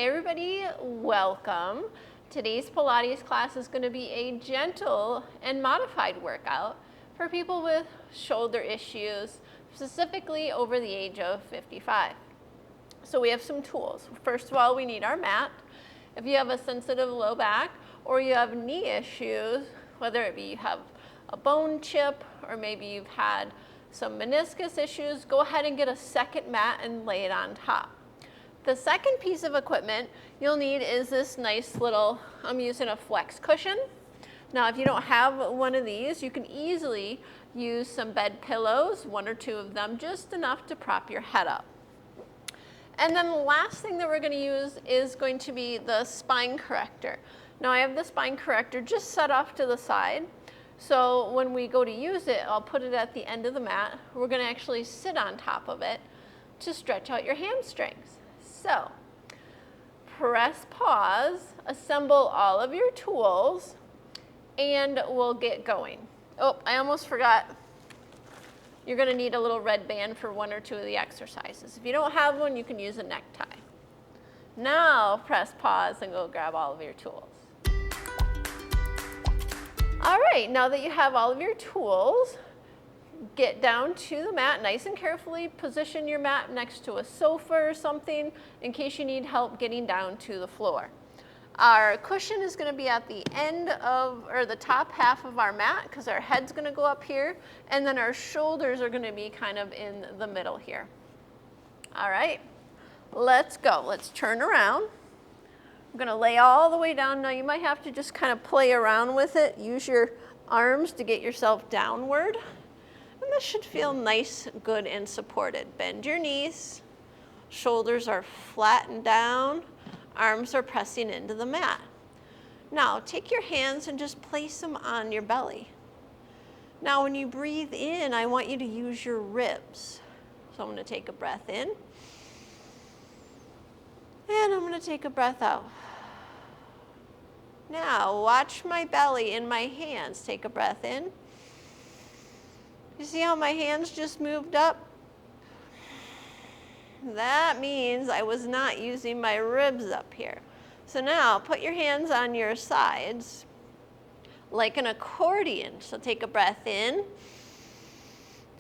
Hey everybody, welcome. Today's Pilates class is going to be a gentle and modified workout for people with shoulder issues, specifically over the age of 55. So we have some tools. First of all, we need our mat. If you have a sensitive low back or you have knee issues, whether it be you have a bone chip or maybe you've had some meniscus issues, go ahead and get a second mat and lay it on top. The second piece of equipment you'll need is this nice little, I'm using a flex cushion. Now if you don't have one of these, you can easily use some bed pillows, one or two of them, just enough to prop your head up. And then the last thing that we're going to use is going to be the spine corrector. Now I have the spine corrector just set off to the side. So when we go to use it, I'll put it at the end of the mat. We're going to actually sit on top of it to stretch out your hamstrings. So press pause, assemble all of your tools, and we'll get going. Oh, I almost forgot. You're going to need a little red band for one or two of the exercises. If you don't have one, you can use a necktie. Now press pause and go grab all of your tools. All right, now that you have all of your tools, get down to the mat, nice and carefully position your mat next to a sofa or something in case you need help getting down to the floor. Our cushion is going to be at the end of, or the top half of our mat because our head's going to go up here and then our shoulders are going to be kind of in the middle here. All right, let's go. Let's turn around. I'm going to lay all the way down. Now you might have to just kind of play around with it. Use your arms to get yourself downward. And this should feel nice, good, and supported. Bend your knees. Shoulders are flattened down. Arms are pressing into the mat. Now take your hands and just place them on your belly. Now when you breathe in, I want you to use your ribs. So I'm going to take a breath in. And I'm going to take a breath out. Now watch my belly and my hands. Take a breath in. You see how my hands just moved up? That means I was not using my ribs up here. So now put your hands on your sides like an accordion. So take a breath in.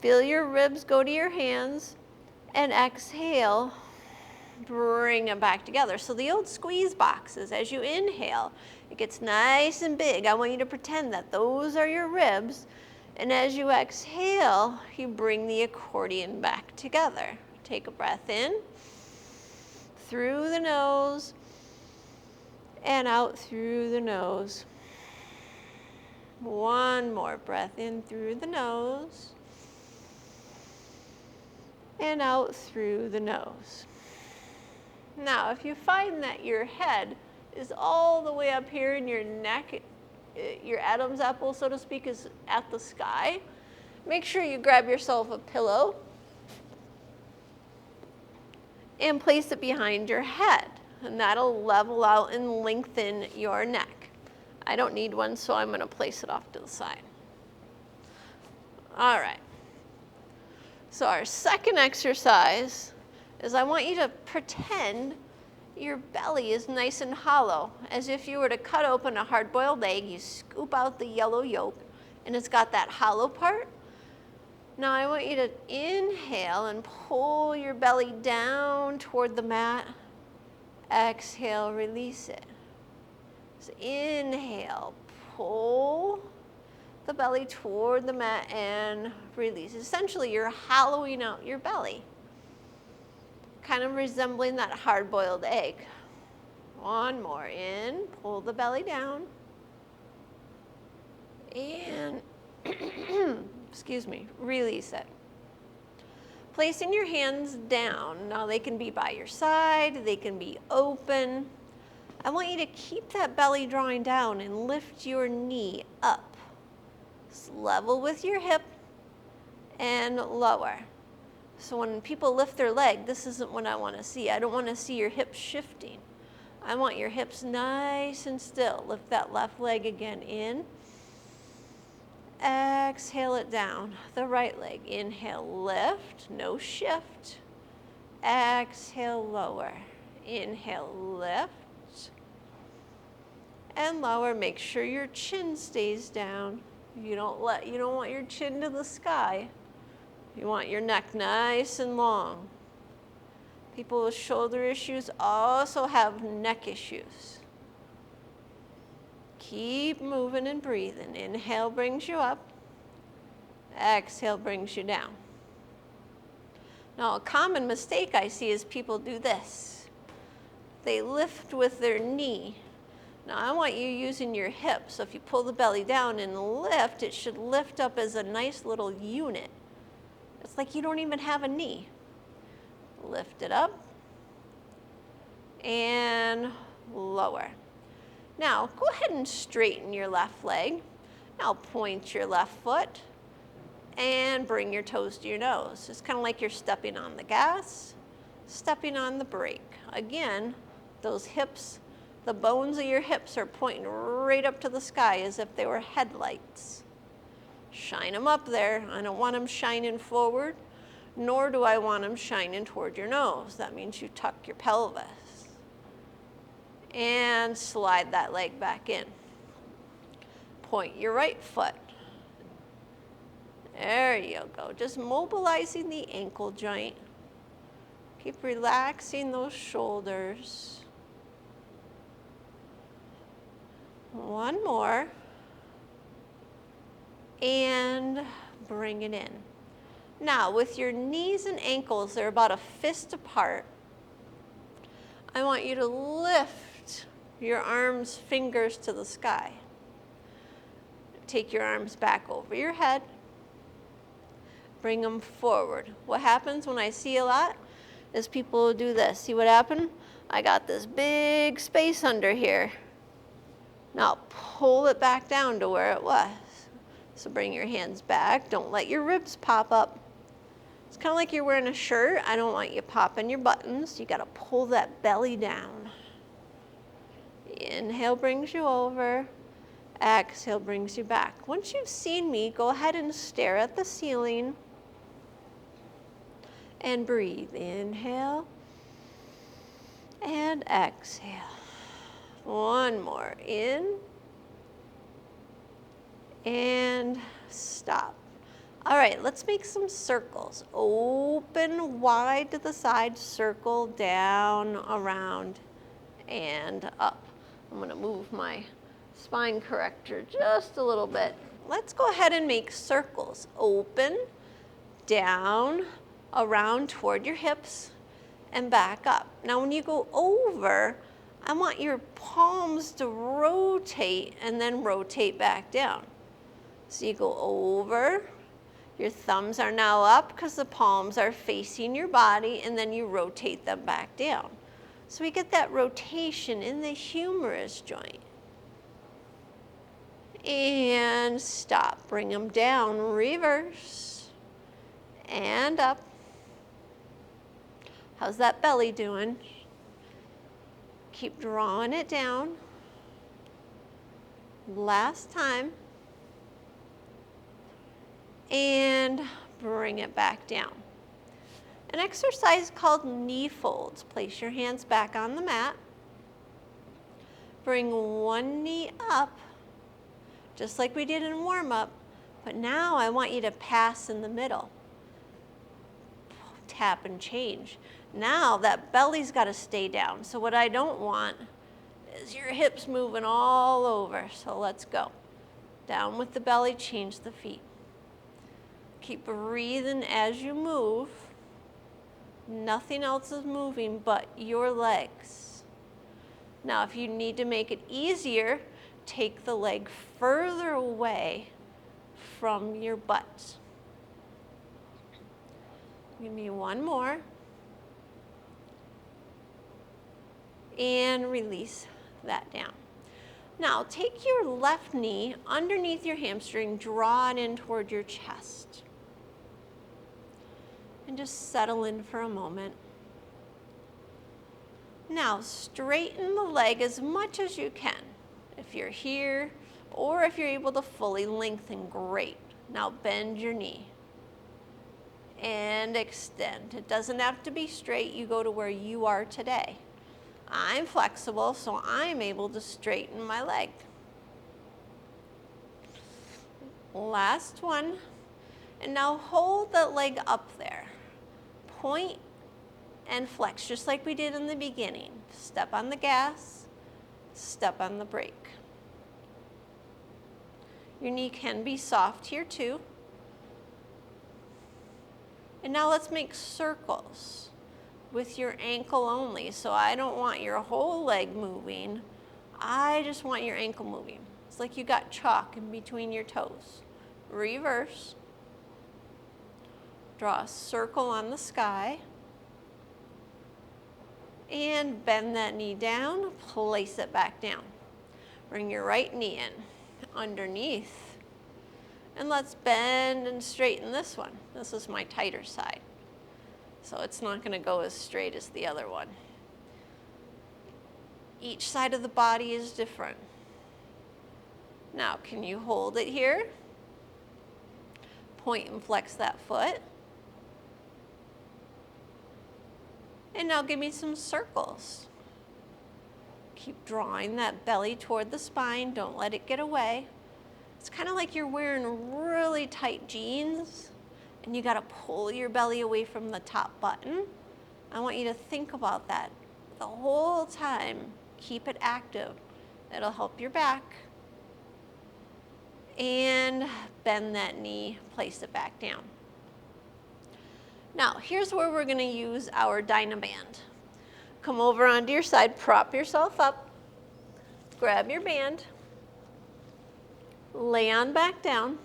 Feel your ribs go to your hands and exhale. Bring them back together. So the old squeeze boxes, as you inhale, it gets nice and big. I want you to pretend that those are your ribs. And as you exhale, you bring the accordion back together. Take a breath in, through the nose, and out through the nose. One more breath in through the nose, and out through the nose. Now, if you find that your head is all the way up here and your neck, your Adam's apple, so to speak, is at the sky, make sure you grab yourself a pillow and place it behind your head, and that'll level out and lengthen your neck. I don't need one, so I'm going to place it off to the side. All right. So our second exercise is I want you to pretend your belly is nice and hollow, as if you were to cut open a hard-boiled egg. You scoop out the yellow yolk, and it's got that hollow part. Now I want you to inhale and pull your belly down toward the mat. Exhale, release it. So inhale, pull the belly toward the mat and release. Essentially, you're hollowing out your belly, kind of resembling that hard-boiled egg. One more, in, pull the belly down, and excuse me, release it. Placing your hands down. Now they can be by your side, they can be open. I want you to keep that belly drawing down and lift your knee up. It's level with your hip and lower. So when people lift their leg, this isn't what I want to see. I don't want to see your hips shifting. I want your hips nice and still. Lift that left leg again in. Exhale it down. The right leg. Inhale, lift, no shift. Exhale, lower. Inhale, lift. And lower. Make sure your chin stays down. You don't want your chin to the sky. You want your neck nice and long. People with shoulder issues also have neck issues. Keep moving and breathing. Inhale brings you up. Exhale brings you down. Now, a common mistake I see is people do this. They lift with their knee. Now, I want you using your hips. So if you pull the belly down and lift, it should lift up as a nice little unit. It's like you don't even have a knee. Lift it up and lower. Now, go ahead and straighten your left leg. Now, point your left foot and bring your toes to your nose. It's kind of like you're stepping on the gas, stepping on the brake. Again, those hips, the bones of your hips are pointing right up to the sky as if they were headlights. Shine them up there. I don't want them shining forward, nor do I want them shining toward your nose. That means you tuck your pelvis. And slide that leg back in. Point your right foot. There you go. Just mobilizing the ankle joint. Keep relaxing those shoulders. One more. And bring it in. Now, with your knees and ankles, they're about a fist apart. I want you to lift your arms, fingers to the sky. Take your arms back over your head. Bring them forward. What happens when I see a lot is people do this. See what happened? I got this big space under here. Now pull it back down to where it was. So bring your hands back. Don't let your ribs pop up. It's kind of like you're wearing a shirt. I don't want you popping your buttons. You got to pull that belly down. Inhale brings you over. Exhale brings you back. Once you've seen me, go ahead and stare at the ceiling. And breathe. Inhale. And exhale. One more. In. And stop. All right, let's make some circles. Open wide to the side, circle down, around, and up. I'm going to move my spine corrector just a little bit. Let's go ahead and make circles. Open, down, around toward your hips, and back up. Now when you go over, I want your palms to rotate and then rotate back down. So you go over, your thumbs are now up because the palms are facing your body, and then you rotate them back down. So we get that rotation in the humerus joint. And stop. Bring them down. Reverse. And up. How's that belly doing? Keep drawing it down. Last time. And bring it back down. An exercise called knee folds. Place your hands back on the mat. Bring one knee up, just like we did in warm-up, but now I want you to pass in the middle. Tap and change. Now that belly's got to stay down. So what I don't want is your hips moving all over. So let's go. Down with the belly, change the feet. Keep breathing as you move. Nothing else is moving but your legs. Now, if you need to make it easier, take the leg further away from your butt. Give me one more. And release that down. Now, take your left knee underneath your hamstring, draw it in toward your chest. And just settle in for a moment. Now, straighten the leg as much as you can. If you're here, or if you're able to fully lengthen, great. Now, bend your knee. And extend. It doesn't have to be straight. You go to where you are today. I'm flexible, so I'm able to straighten my leg. Last one. And now hold that leg up there. Point and flex, just like we did in the beginning. Step on the gas, step on the brake. Your knee can be soft here too. And now let's make circles with your ankle only. So I don't want your whole leg moving. I just want your ankle moving. It's like you got chalk in between your toes. Reverse. Draw a circle on the sky. And bend that knee down, place it back down. Bring your right knee in, underneath. And let's bend and straighten this one. This is my tighter side. So it's not going to go as straight as the other one. Each side of the body is different. Now, can you hold it here? Point and flex that foot. And now give me some circles. Keep drawing that belly toward the spine. Don't let it get away. It's kind of like you're wearing really tight jeans and you got to pull your belly away from the top button. I want you to think about that the whole time. Keep it active. It'll help your back. And bend that knee, place it back down. Now, here's where we're going to use our Dynaband. Come over onto your side, prop yourself up, grab your band, lay on back down,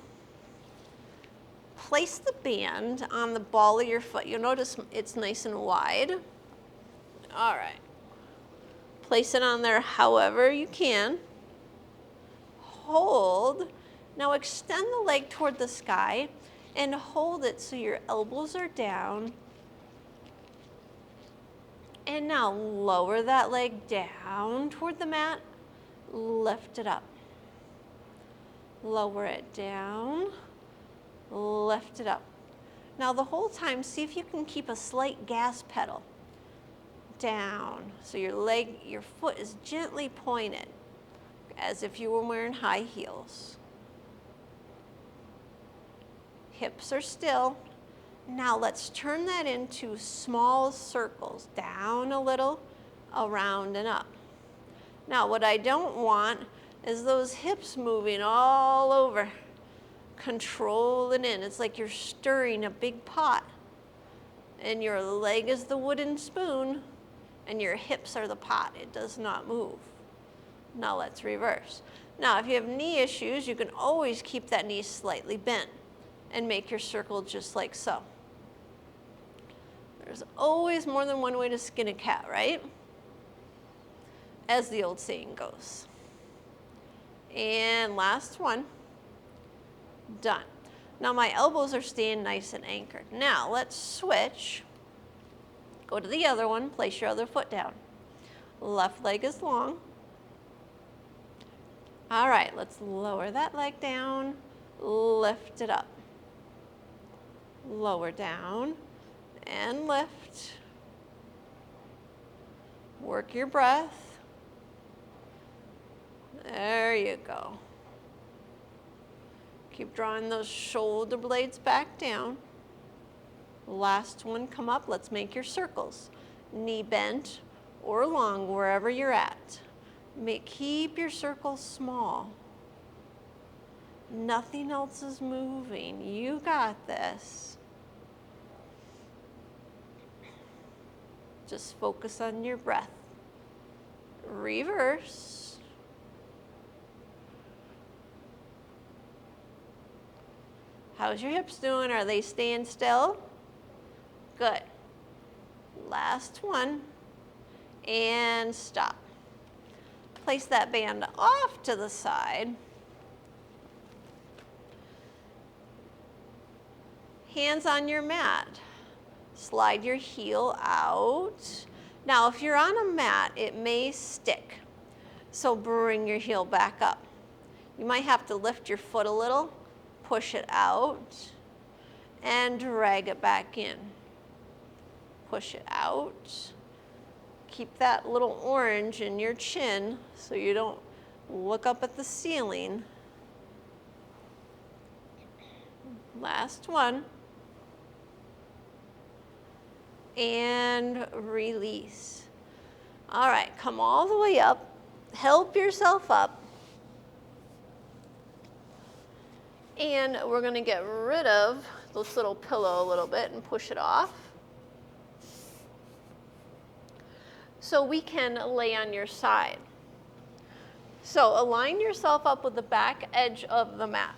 place the band on the ball of your foot. You'll notice it's nice and wide. All right. Place it on there however you can. Hold. Now extend the leg toward the sky and hold it so your elbows are down. And now lower that leg down toward the mat. Lift it up. Lower it down. Lift it up. Now the whole time, see if you can keep a slight gas pedal down. So your foot is gently pointed as if you were wearing high heels. Hips are still. Now let's turn that into small circles, down a little, around and up. Now what I don't want is those hips moving all over. Control it in. It's like you're stirring a big pot and your leg is the wooden spoon and your hips are the pot. It does not move. Now let's reverse. Now if you have knee issues, you can always keep that knee slightly bent and make your circle just like so. There's always more than one way to skin a cat, right? As the old saying goes. And last one. Done. Now my elbows are staying nice and anchored. Now let's switch. Go to the other one, place your other foot down. Left leg is long. All right, let's lower that leg down, lift it up. Lower down and lift. Work your breath. There you go. Keep drawing those shoulder blades back down. Last one, come up. Let's make your circles. Knee bent or long, wherever you're at. Keep your circles small. Nothing else is moving. You got this. Just focus on your breath. Reverse. How's your hips doing? Are they staying still? Good. Last one. And stop. Place that band off to the side. Hands on your mat. Slide your heel out. Now, if you're on a mat, it may stick. So bring your heel back up. You might have to lift your foot a little, push it out, and drag it back in. Push it out. Keep that little orange in your chin so you don't look up at the ceiling. Last one. And release. All right, come all the way up. Help yourself up. And we're going to get rid of this little pillow a little bit and push it off. So we can lay on your side. So align yourself up with the back edge of the mat.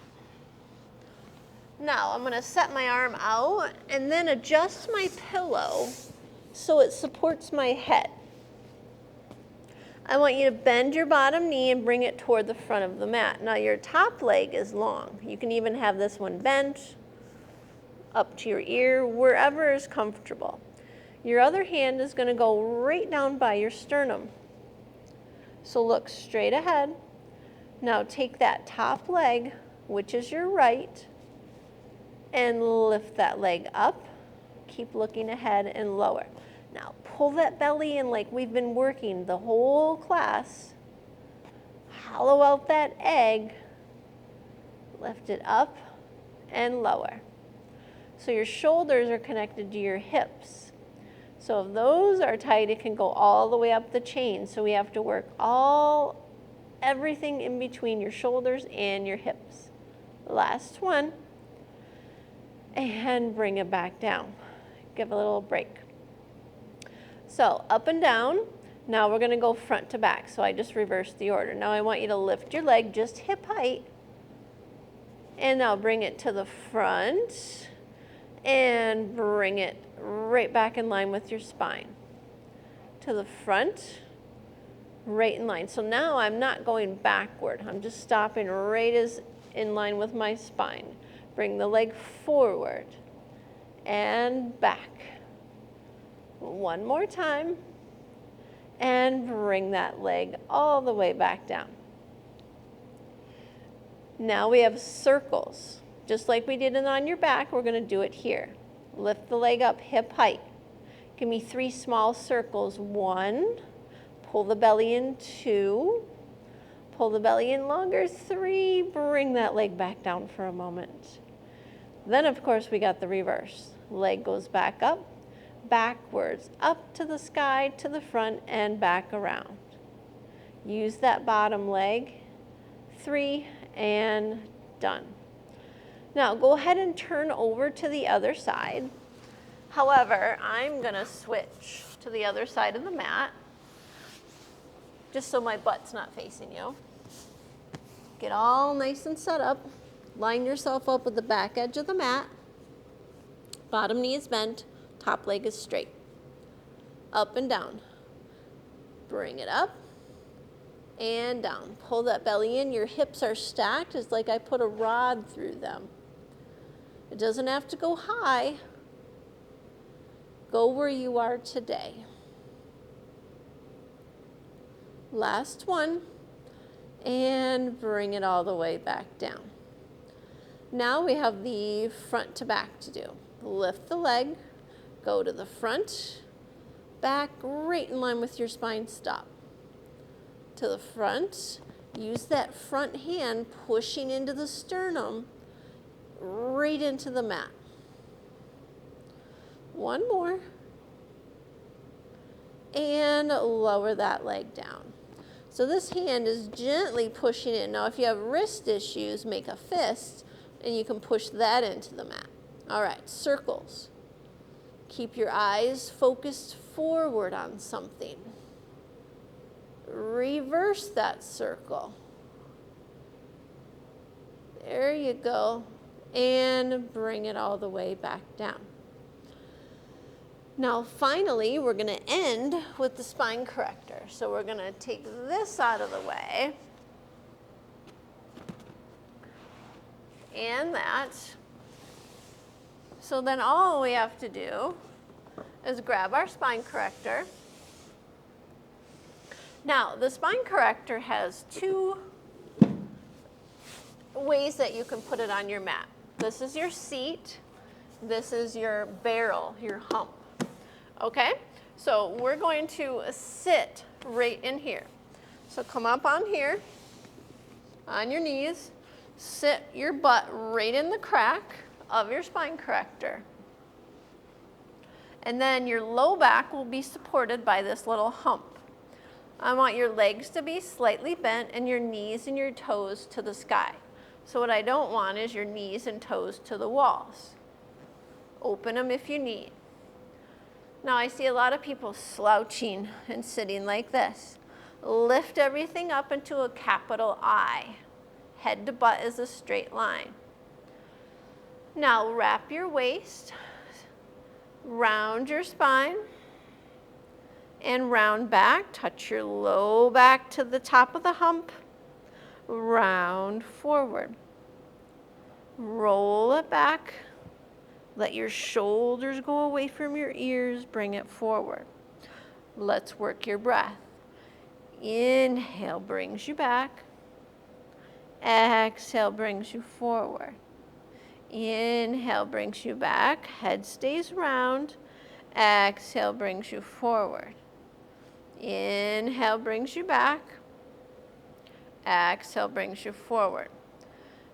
Now I'm going to set my arm out and then adjust my pillow so it supports my head. I want you to bend your bottom knee and bring it toward the front of the mat. Now your top leg is long. You can even have this one bent up to your ear, wherever is comfortable. Your other hand is going to go right down by your sternum. So look straight ahead. Now take that top leg, which is your right, and lift that leg up. Keep looking ahead and lower. Now pull that belly in like we've been working the whole class. Hollow out that egg. Lift it up and lower. So your shoulders are connected to your hips. So if those are tight, it can go all the way up the chain. So we have to work everything in between your shoulders and your hips. Last one. And bring it back down. Give a little break. So up and down. Now we're going to go front to back. So I just reversed the order. Now I want you to lift your leg just hip height. And now bring it to the front. And bring it right back in line with your spine. To the front. Right in line. So now I'm not going backward. I'm just stopping right as in line with my spine. Bring the leg forward and back. One more time. And bring that leg all the way back down. Now we have circles. Just like we did it on your back, we're going to do it here. Lift the leg up hip height. Give me 3 small circles. 1. Pull the belly in. 2. Pull the belly in longer. 3. Bring that leg back down for a moment. Then, of course, we got the reverse. Leg goes back up, backwards, up to the sky, to the front, and back around. Use that bottom leg. 3, and done. Now, go ahead and turn over to the other side. However, I'm going to switch to the other side of the mat, just so my butt's not facing you. Get all nice and set up. Line yourself up with the back edge of the mat. Bottom knee is bent. Top leg is straight. Up and down. Bring it up and down. Pull that belly in. Your hips are stacked. It's like I put a rod through them. It doesn't have to go high. Go where you are today. Last one. And bring it all the way back down. Now we have the front to back to do. Lift the leg, go to the front, back, right in line with your spine, stop. To the front, use that front hand pushing into the sternum, right into the mat. One more. And lower that leg down. So this hand is gently pushing in. Now if you have wrist issues, make a fist, and you can push that into the mat. All right, circles. Keep your eyes focused forward on something. Reverse that circle. There you go. And bring it all the way back down. Now finally, we're going to end with the spine corrector. So we're going to take this out of the way. And that. So then all we have to do is grab our spine corrector. Now, the spine corrector has 2 ways that you can put it on your mat. This is your seat. This is your barrel, your hump. Okay? So we're going to sit right in here. So come up on here, on your knees, sit your butt right in the crack of your spine corrector. And then your low back will be supported by this little hump. I want your legs to be slightly bent and your knees and your toes to the sky. So what I don't want is your knees and toes to the walls. Open them if you need. Now I see a lot of people slouching and sitting like this. Lift everything up into a capital I. Head to butt is a straight line. Now wrap your waist, round your spine, and round back. Touch your low back to the top of the hump. Round forward. Roll it back. Let your shoulders go away from your ears. Bring it forward. Let's work your breath. Inhale brings you back. Exhale brings you forward. Inhale brings you back. Head stays round. Exhale brings you forward. Inhale brings you back. Exhale brings you forward.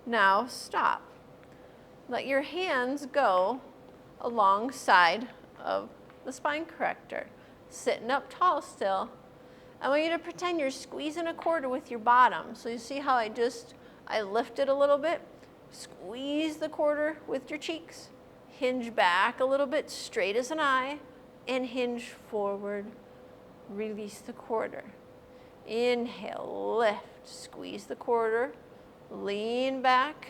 Now stop. Let your hands go alongside of the spine corrector. Sitting up tall still. I want you to pretend you're squeezing a quarter with your bottom. So you see how I lifted a little bit? Squeeze the quarter with your cheeks. Hinge back a little bit, straight as an I, and hinge forward. Release the quarter. Inhale, lift, squeeze the quarter, lean back.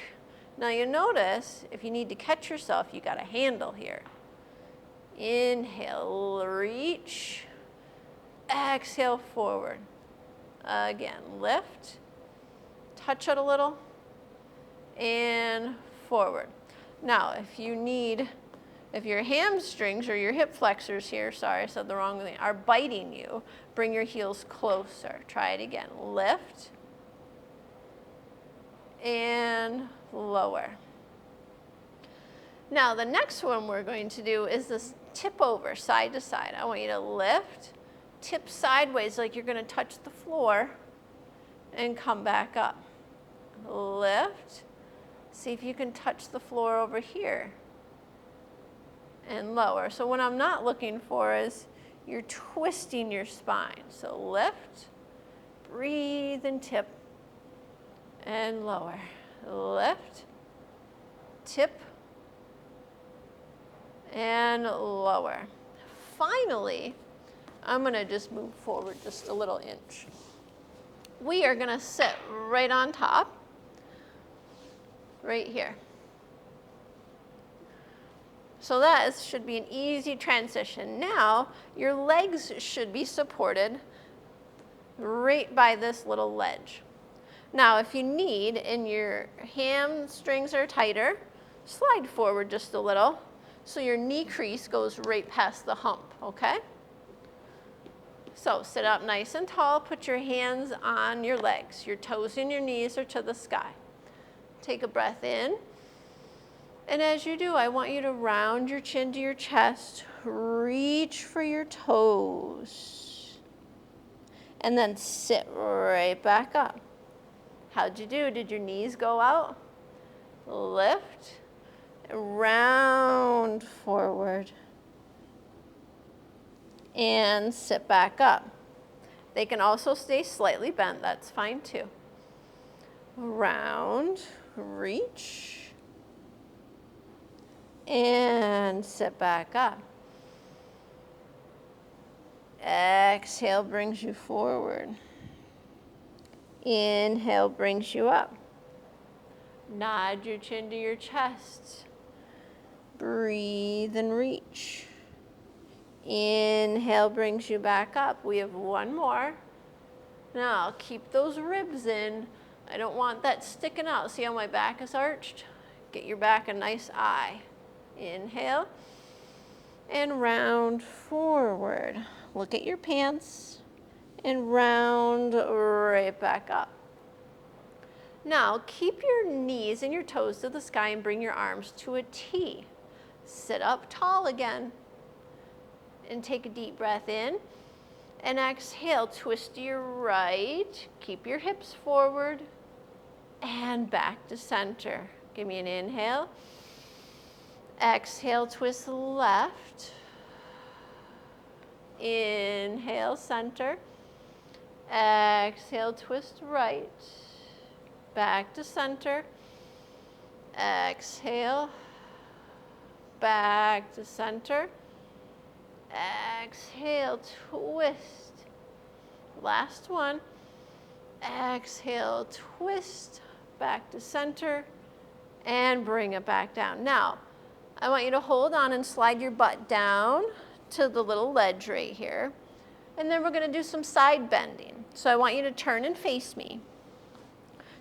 Now you notice, if you need to catch yourself, you got a handle here. Inhale, reach. Exhale, forward. Again, lift. Touch it a little. And forward. Now, if your hamstrings or your hip flexors here, sorry, I said the wrong thing, are biting you, bring your heels closer. Try it again. Lift. And lower. Now, the next one we're going to do is this tip over, side to side. I want you to lift, tip sideways like you're going to touch the floor, and come back up. Lift. See if you can touch the floor over here. And lower. So what I'm not looking for is you're twisting your spine. So lift, breathe and tip, and lower. Lift, tip, and lower. Finally, I'm going to just move forward just a little inch. We are going to sit right on top, right here. So that should be an easy transition. Now, your legs should be supported right by this little ledge. Now, if you need and your hamstrings are tighter, slide forward just a little so your knee crease goes right past the hump, okay? So sit up nice and tall, put your hands on your legs. Your toes and your knees are to the sky. Take a breath in. And as you do, I want you to round your chin to your chest, reach for your toes, and then sit right back up. How'd you do? Did your knees go out? Lift, round forward, and sit back up. They can also stay slightly bent, that's fine too. Round, reach, and sit back up. Exhale brings you forward. Inhale brings you up. Nod your chin to your chest. Breathe and reach. Inhale brings you back up. We have one more. Now keep those ribs in. I don't want that sticking out. See how my back is arched? Get your back a nice I. Inhale and round forward. Look at your pants and round right back up. Now keep your knees and your toes to the sky and bring your arms to a T. Sit up tall again and take a deep breath in. And exhale, twist to your right. Keep your hips forward. And back to center. Give me an inhale. Exhale, twist left. Inhale, center. Exhale, twist right. Back to center. Exhale. Back to center. Exhale, twist. Last one. Exhale, twist. Back to center. And bring it back down. Now, I want you to hold on and slide your butt down to the little ledge right here. And then we're going to do some side bending. So I want you to turn and face me.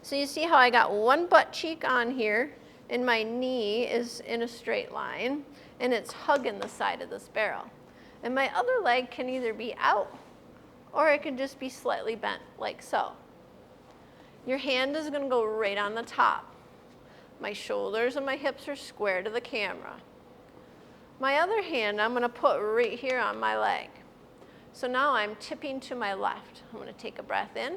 So you see how I got one butt cheek on here, and my knee is in a straight line, and it's hugging the side of this barrel. And my other leg can either be out, or it can just be slightly bent, like so. Your hand is going to go right on the top. My shoulders and my hips are square to the camera. My other hand I'm going to put right here on my leg. So now I'm tipping to my left. I'm going to take a breath in.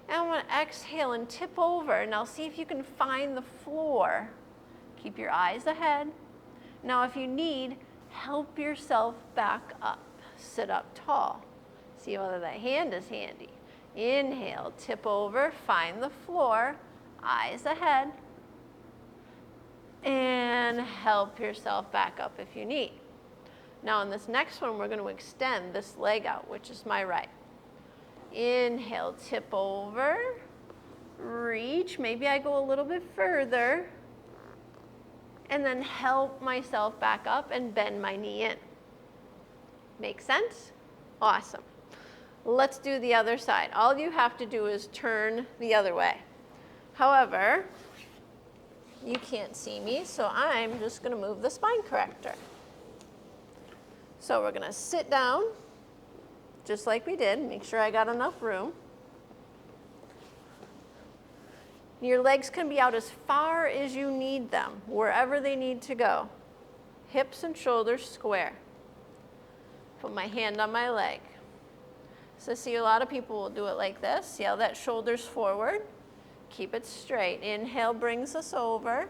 And I'm going to exhale and tip over. Now see if you can find the floor. Keep your eyes ahead. Now if you need, help yourself back up. Sit up tall. See whether that hand is handy. Inhale, tip over, find the floor, eyes ahead. And help yourself back up if you need. Now in this next one, we're going to extend this leg out, which is my right. Inhale, tip over, reach. Maybe I go a little bit further. And then help myself back up and bend my knee in. Make sense? Awesome. Let's do the other side. All you have to do is turn the other way. However, you can't see me, so I'm just going to move the spine corrector. So we're going to sit down, just like we did. Make sure I got enough room. Your legs can be out as far as you need them, wherever they need to go. Hips and shoulders square. Put my hand on my leg. So see, a lot of people will do it like this. See how that shoulder's forward? Keep it straight. Inhale brings us over.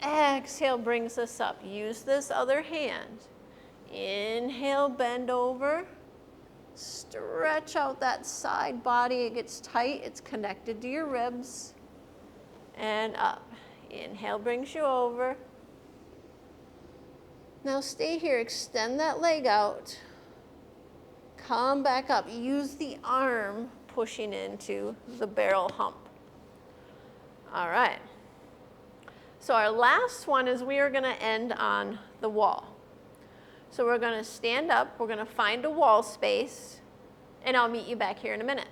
Exhale brings us up. Use this other hand. Inhale, bend over. Stretch out that side body. It gets tight. It's connected to your ribs. And up. Inhale brings you over. Now stay here. Extend that leg out. Come back up. Use the arm pushing into the barrel hump. All right. So our last one is we are going to end on the wall. So we're going to stand up. We're going to find a wall space. And I'll meet you back here in a minute.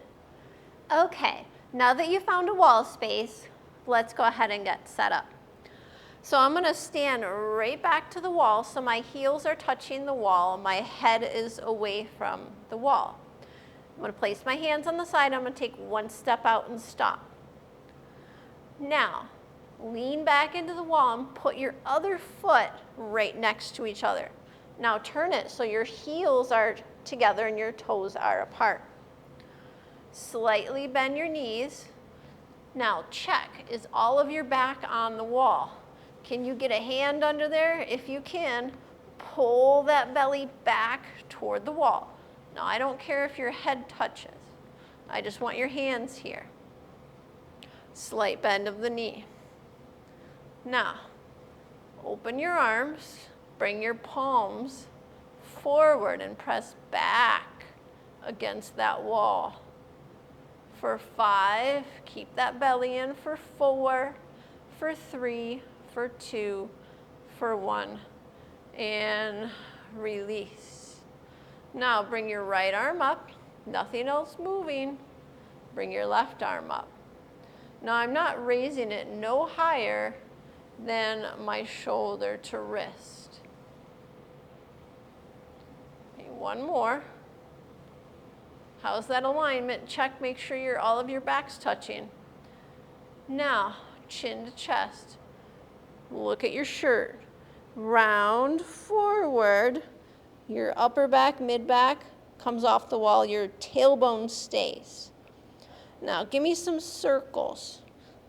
Okay. Now that you found a wall space, let's go ahead and get set up. So I'm going to stand right back to the wall so my heels are touching the wall. My head is away from the wall. I'm going to place my hands on the side. I'm going to take one step out and stop. Now, lean back into the wall and put your other foot right next to each other. Now turn it so your heels are together and your toes are apart. Slightly bend your knees. Now check, is all of your back on the wall? Can you get a hand under there? If you can, pull that belly back toward the wall. Now I don't care if your head touches. I just want your hands here. Slight bend of the knee. Now, open your arms, bring your palms forward and press back against that wall. For 5, keep that belly in. For 4, for 3, for 2, for 1, and release. Now bring your right arm up, nothing else moving. Bring your left arm up. Now I'm not raising it no higher than my shoulder to wrist. Okay, one more. How's that alignment? Check, make sure all of your back's touching. Now, chin to chest. Look at your shirt. round forward. Your upper back, mid back comes off the wall. Your tailbone stays. Now give me some circles,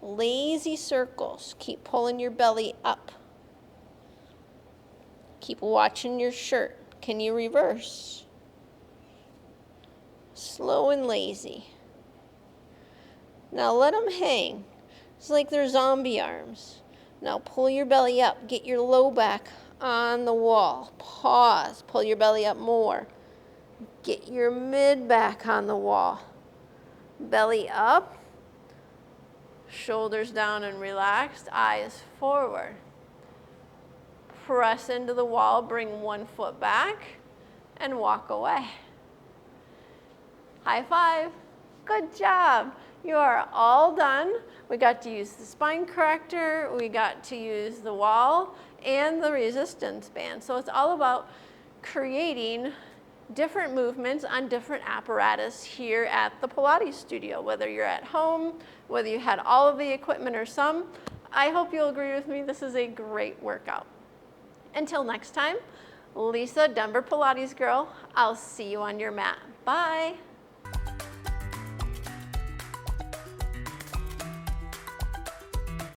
lazy circles. Keep pulling your belly up. Keep watching your shirt. Can you reverse? Slow and lazy. Now let them hang. It's like they're zombie arms. Now pull your belly up. Get your low back on the wall. Pause. Pull your belly up more. Get your mid back on the wall. Belly up. Shoulders down and relaxed. Eyes forward. Press into the wall. Bring one foot back and walk away. High five. Good job. You are all done. We got to use the spine corrector, we got to use the wall, and the resistance band. So it's all about creating different movements on different apparatus here at the Pilates studio, whether you're at home, whether you had all of the equipment or some. I hope you'll agree with me, this is a great workout. Until next time, Lisa, Denver Pilates Girl, I'll see you on your mat. Bye.